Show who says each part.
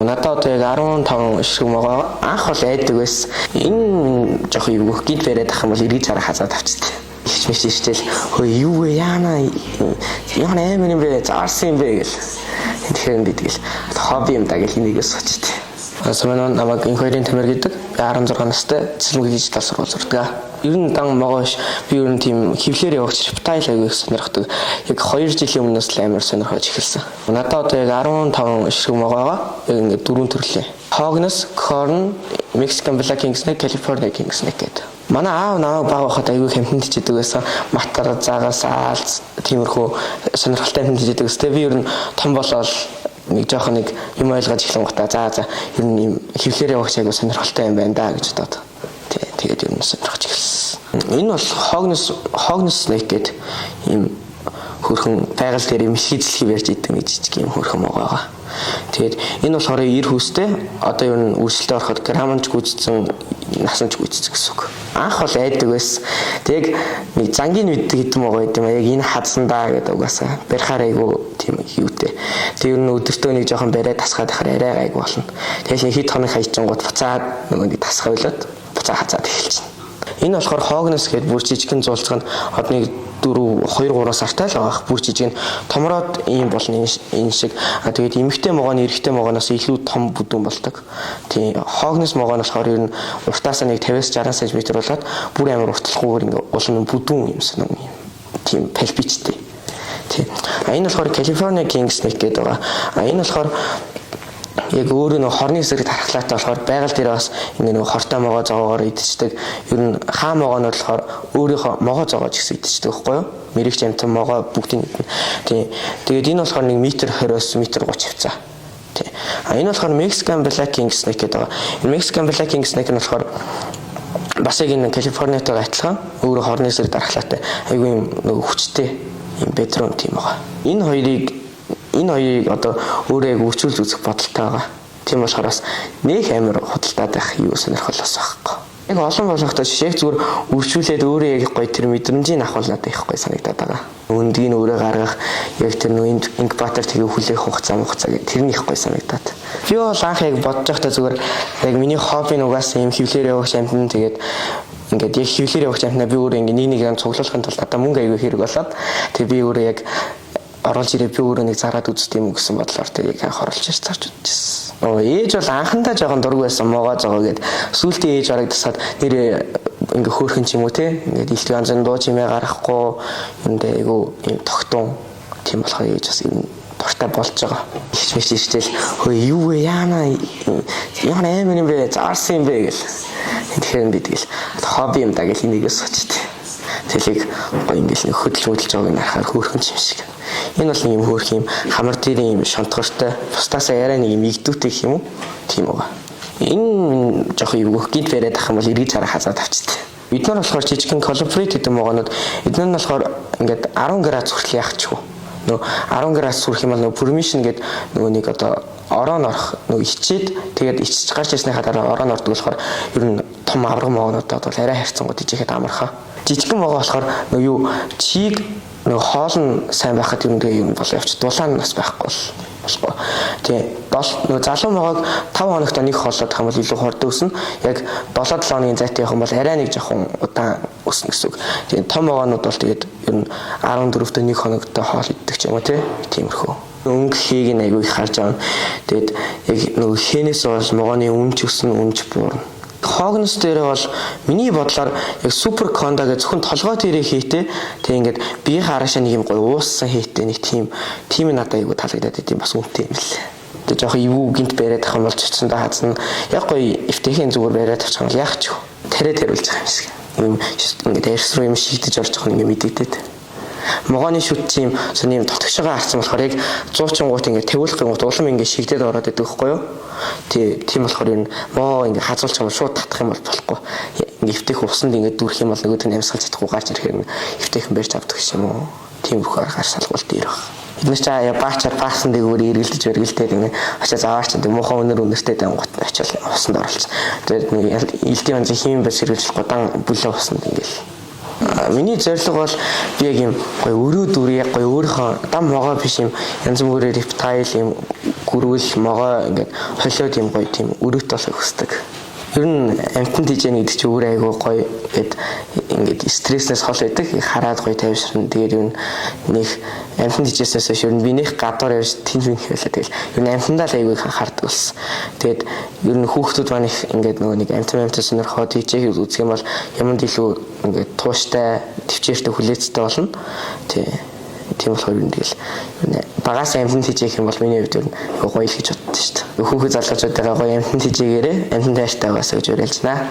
Speaker 1: Надад одоо яг 15 шиг байгаа. Анх бол айдаг байсан. Энэ жоох юу гид бариад ах юм бол эргэж хараа хазаад авчихсан. Ихч мэт иртэл хөө юу вэ яана яана амар юм бэ заарсан юм бэ гэл. Тэгэхээр би тэгэл хобби юм даа гэх энийгээс сочтой. Асманаа намайг инхойрын тамир гэдэг 16 настай цэцлэг дижитал сургууль сурдаг. Ер нь дан могоош би ер нь тийм хөвлөөр явагч рептайл аяг сонирхдаг. Яг 2 жилийн өмнөөс л амар сонирхож эхэлсэн. Надад одоо яг 15 шиг могоогоо яг ингээд 4 төрлөө. Hognes, Corn, Mexican Black King Snake, California King Snake гэдэг. Манай аав намайг баг байхад аягүй хэмтэн диждэг байсан. Матар загаас аалз тиймэрхүү сонирхолтой хэмтэн диждэг. Гэтэ би ер нь том болоод нэг жоох нэг юм ойлгож эхлэн гутаа за ер нь юм хөвлөөр явагч аягүй сонирхолтой юм байна да гэж бодоод тэгээд ер нь сонирхож эхэлсэн. Энэ бол Hognes Snake гэдэг юм хөрхөн байгаль дээр юм шийдэлхий барьж идэв нэг жижиг юм хөрхөн байгаа. Тэгээд энэ болохоор 90 хүүстэй одоо ер нь үржилтэд ороход граммж гүйцсэн насанч гүйцсэн гэсэн үг. Анх бол айдаг байсан. Тэг нэг зангийн үйдэг хэдэн байгаа юм а яг энэ хадсандаа гэдэг угаасаа барихаар айгу тийм юутэй. Тэг ер нь өдөртөө нэг жоохон бариад тасгаад ахаар арай айгу болно. Тэгээс хэд хоног хайчингууд буцаад нөгөө нэг тасгаалаад буцаа хацаад эхэлчихнэ. Энэ болохоор Hognes гэдэг бүр жижигхэн зулцганд одны 2-3 сартай л байгаа. Бүр жижиг нь томроод ийм болно энэ шиг. Тэгээд эмэгтэй могооны эрэгтэй могооноос илүү том бүдүүн болдог. Тийм Hognes могоо нь болохоор ер нь уртаасаа нэг 50-60 см болоод бүр амар уртлахгүйгээр ингээ улам бүдүүн юмсан юм. Тийм палпичтэй. Тийм. Энэ болохоор California King Snake гэдэг байгаа. Энэ болохоор яг өөрөө нэг хорны эсрэг тархлаатай болохоор байгаль дээр бас ингээ нэг хортой могоо зоогоор идчихдэг. Ер нь хаа могоо нь болохоор өөрийнхөө могоо зоогож гэсэн идчихдэг байхгүй юу? Мэрэгч амтан могоо бүгдийг идэнэ. Тийм. Тэгээд энэ болохоор 1 м 20-оос 1 м 30 хвцаа. Тийм. Энэ болохоор Mexican Black King Snake гэдэг байгаа. Энэ Mexican Black King Snake нь болохоор бас яг энэ Калифорниатайгаа адилхан өөрөө хорны эсрэг тархлаатай. Айгүй юм нэг хүчтэй юм бедрон тийм байгаа. Энэ хоёрыг одоо өөрөө яг үрчүүлж үзэх бодолтой байгаа. Тийм болохоор бас нэг амар худалдаад байх юу сонирхолтой байхгүй. Яг олон болохтой шишээг зүгээр үрчүүлээд өөрөө яг гоё тэр мэдрэмжийг авахлаад их гоё санагдаад байгаа. Өндгийг өөрөө гаргах яг тэр нөө инкубатор тэгээ хүлээх хугацаа гэх тэр нь их гоё санагдаад. Би бол анх яг бодож байхдаа зүгээр яг миний хобби нь угаасаа юм хөвлөөр явах амтан тэгээд ингээд яг хөвлөөр явах амтнаа би өөрөө ингээд нэг цуглуулахын тулд одоо мөнгө аягүй хэрэг болоод тэгээ би өөрөө яг оруулж ирээ би өөрөө нэг зараад үзт юм гэсэн бодлоор тэрийг анх оруулж ирж зарж үзчихсэн. Ээж бол анхандаа жоохон дург байсан могоо зогоо гэд сүүлдээ ээж орог тасаад нэрээ ингээ хөөрхөн ч юм уу те ингээд илтгэн янзын дуу чимээ гарахгүй эндээ айгу юм тогтун тийм болохоор ээж бас юм дуртай болж байгаа. Ихч мэт иртэл хөө юу вэ яана амар юм бэ заарсан юм бэ гэл. Тэгэхээр би тэгэл хобби юм даа гэл энийгээс сочтой. Тэлийг ингээл хөдөлж байгааг харахаар хөөрхөн юм шиг. Энэ бол нэг юм хөөрх юм хамар дээр юм шонтгортой бусдаас арай нэг юм игдүүтэй гэх юм уу? Тийм үү. Энэ жоох юу гид бариад ах юм бол эргэж хараа хазаад авчихдээ. Эдгээр нь болохоор жижигхэн коллаборейт гэдэг могоонууд эдгээр нь болохоор ингээд 10 градус хүртэл яахчихгүй. Нөгөө 10 градус хүрэх юм бол нөгөө permission гэдэг нөгөө нэг одоо орон орох нөгөө ичээд тэгээд ичж гарч ирснийхаа дараа орон ордог болохоор ер нь том авраг могоонуудад бол арай хайрцангууд ижихэд амархаа. Жижигхэн могоо болохоор нөгөө юу чиг нөгөө хоол нь сайн байхад юм бол явч дулаан нас байхгүй болохгүй. Тийм бол нөгөө залуу могоог 5 хоногт нэг хооллоод хамбал илүү хордоо өснө. Яг 7-7 хоногийн зайтай явах юм бол арай нэг жоохон удаан өснө гэсэн үг. Тийм том могоонууд бол тэгээд ер нь 14-т нэг хоногтой хоол иддэг ч юм уу тиймэрхүү. Өнгөхийг нь айгүй их харж байгаа. Тэгээд яг нөгөө хэнээс бол могооны үнч өснө үнч буурна. Hognes дээр бол миний бодлоор яг супер конда гэж зөвхөн толгой тэрэг хийтэй тэг ингээд бие хараашаа нэг юм гоё ууссан хийтэй нэг тийм надад айгу таалагдаад идэм бас үнэтэй юм л. Тэг жоох ивүү гинт бариад ах юм бол чичсэн да хазна яг гоё эвтэйхэн зүгээр бариад авчих юм бол яах ч вэ? Тэрэ тэрүүлж байгаа юм шиг. Ийм ингээд эрс рүү юм шигдэж орж байгаа юм мэдэгдээд. Могооны шүт чим сони юм тогтгошоо харсан болохоор яг 100 гут ингээд тавиулах гингут улам ингээд шигдээд ороод идэг байхгүй юу? Тийм болохоор энэ моо ингээд хазуулч юм шууд татах юм бол болохгүй. Ингээд эвтэх усанд ингээд дүүрэх юм бол нөгөөд нь амьсгалж чадахгүй гарч ирэхээр эвтэйхэн барьж авдаг юм уу? Тийм их аргаар салгуулт ирэх. Эдгээр чаа баачаар баасан дээгүүр эргэлдэж өргөлтээд ингээд очиж аваарч энэ муухай өнөртэй дангууд очил усанд оруулсан. Тэгээд элдийн янзын хим бas хэрэгжих годан бүлээ усанд ингээд миний зорилго бол би яг юм гоё өрөө дүр яг гоё өөрийнхөө дам могоо биш юм янз бүрээр рептайл юм гүрвэл могоо ингээд холиод юм гоё тийм өрөвт болохыг хүсдэг. Ер нь амтнд хийж яах гэдэг чинь өөр айгүй гоё ингээд стресснээс хол байдаг хараад гоё тайвширна. Тэгээд ер нь нэг амтнд хийжсээс ер нь биенийх гадуур явж тэнцвэн хэлээ. Тэгэл ер нь амтндаа л айгүй анхаардаг болсон. Тэгээд ер нь хүүхдүүд маань их ингээд нөгөө нэг амтан сонирхоод хийжээг үзэх юм бол юмд илүү ингээд тууштай, төвчээртэй хүлээцтэй болно. Тийм болохоор юм тэгэл багаас амтнд хийжээх юм бол миний хувьд гоё л гэж боддоо шүү дээ. Хүүхэд залуучуудаараа гоё амтнд хийжээгээрээ амтнд хайртай байгаасаа гэж уриалж байна.